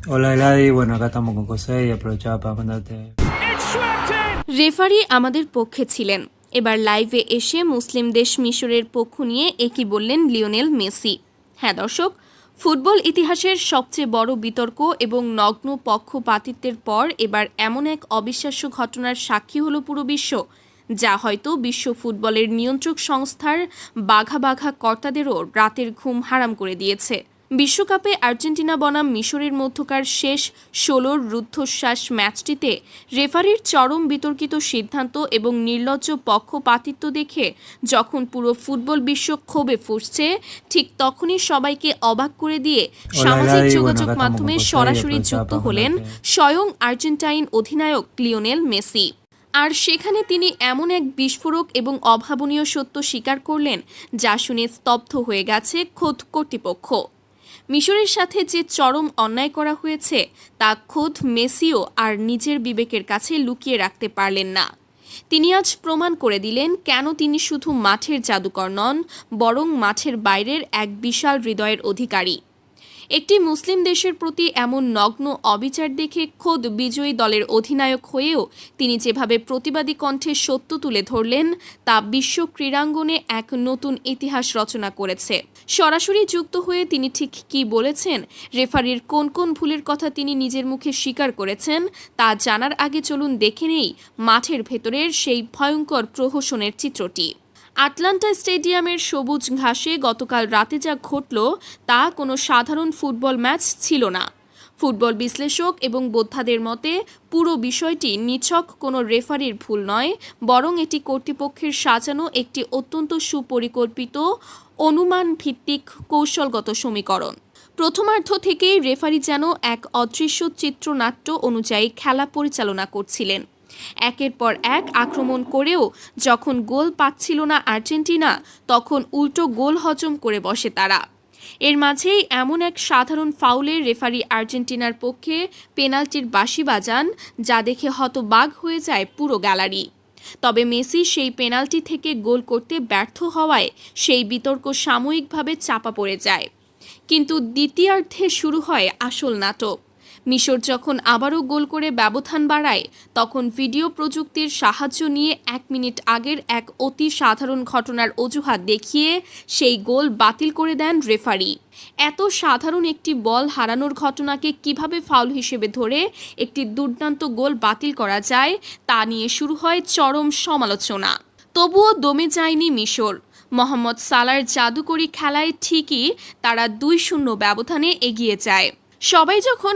Hola Gladys, bueno acá estamos con José y aprovechaba para mandarte. Referee আমাদের পক্ষে ছিলেন। এবার লাইভে এসে মুসলিম দেশ মিশরের পক্ষ নিয়ে একই বললেন লিওনেল মেসি। হ্যাঁ দর্শক, ফুটবল ইতিহাসের সবচেয়ে বড় বিতর্ক এবং নগ্ন পক্ষপাতিত্বের পর এবার এমন এক অবিশ্বাস্য ঘটনার সাক্ষী হলো পুরো বিশ্ব, যা হয়তো বিশ্ব ফুটবলের নিয়ন্ত্রক সংস্থার বাঘা বাঘা কর্তাদেরও রাতের ঘুম হারাম করে দিয়েছে। বিশ্বকাপে আর্জেন্টিনা বনাম মিশরের মধ্যকার শেষ ১৬র রুদ্ধশ্বাস ম্যাচটিতে রেফারির চরম বিতর্কিত সিদ্ধান্ত এবং নির্লজ্জ পক্ষপাতিত্ব দেখে যখন পুরো ফুটবল বিশ্ব ক্ষোভে ফুঁসছে, ঠিক তখনই সবাইকে অবাক করে দিয়ে সামাজিক যোগাযোগ মাধ্যমে সরাসরি যুক্ত হলেন স্বয়ং আর্জেন্টাইন অধিনায়ক লিওনেল মেসি। আর সেখানে তিনি এমন এক বিস্ফোরক এবং অভাবনীয় সত্য স্বীকার করলেন, যা শুনে স্তব্ধ হয়ে গেছে খোদ কর্তৃপক্ষ। মিশরের সাথে যে চরম অন্যায় করা হয়েছে তা খোদ মেসিও আর নিজের বিবেকের কাছে লুকিয়ে রাখতে পারলেন না। তিনি আজ প্রমাণ করে দিলেন কেন তিনি শুধু মাঠের জাদুকর নন, বরং মাঠের বাইরের এক বিশাল হৃদয়ের অধিকারী। একটি মুসলিম দেশের প্রতি এমন নগ্ন অবিচার দেখে খোদ বিজয়ী দলের অধিনায়ক হয়েও তিনি যেভাবে প্রতিবাদী কণ্ঠে সত্য তুলে ধরলেন, তা বিশ্ব ক্রীড়াঙ্গনে এক নতুন ইতিহাস রচনা করেছে। সরাসরি যুক্ত হয়ে তিনি ঠিক কী বলেছেন, রেফারির কোন কোন ভুলের কথা তিনি নিজের মুখে স্বীকার করেছেন, তা জানার আগে চলুন দেখে নেই মাঠের ভেতরের সেই ভয়ঙ্কর প্রহসনের চিত্রটি। আটলান্টা স্টেডিয়ামের সবুজ ঘাসে গতকাল রাতে যা ঘটল তা কোনো সাধারণ ফুটবল ম্যাচ ছিল না। ফুটবল বিশ্লেষক এবং বোদ্ধাদের মতে পুরো বিষয়টি নিছক কোনো রেফারির ভুল নয়, বরং এটি কর্তৃপক্ষের সাজানো একটি অত্যন্ত সুপরিকল্পিত অনুমান ভিত্তিক কৌশলগত সমীকরণ। প্রথমার্ধ থেকেই রেফারি যেন এক অদৃশ্য চিত্রনাট্য অনুযায়ী খেলা পরিচালনা করছিলেন। একের পর এক আক্রমণ করেও যখন গোল পাচ্ছিল না আর্জেন্টিনা, তখন উল্টো গোল হজম করে বসে তারা। এর মাঝেই এমন এক সাধারণ ফাউলে রেফারি আর্জেন্টিনার পক্ষে পেনাল্টির বাঁশি বাজান, যা দেখে হতবাক হয়ে যায় পুরো গ্যালারি। তবে মেসি সেই পেনাল্টি থেকে গোল করতে ব্যর্থ হওয়ায় সেই বিতর্ক সাময়িকভাবে চাপা পড়ে যায়। কিন্তু দ্বিতীয়ার্ধে শুরু হয় আসল নাটক। মিশর যখন আবারও গোল করে ব্যবধান বাড়ায়, তখন ভিডিও প্রযুক্তির সাহায্য নিয়ে ১ মিনিট আগের এক অতি সাধারণ ঘটনার অজুহাত দেখিয়ে সেই গোল বাতিল করে দেন রেফারি। এত সাধারণ একটি বল হারানোর ঘটনাকে কিভাবে ফাউল হিসেবে ধরে একটি দুর্দান্ত গোল বাতিল করা যায়, তা নিয়ে শুরু হয় চরম সমালোচনা। তবুও দমে যায়নি মিশর। মোহাম্মদ সালার জাদুকরি খেলায় ঠিকই তারা ২-০ ব্যবধানে এগিয়ে যায়। সবাই যখন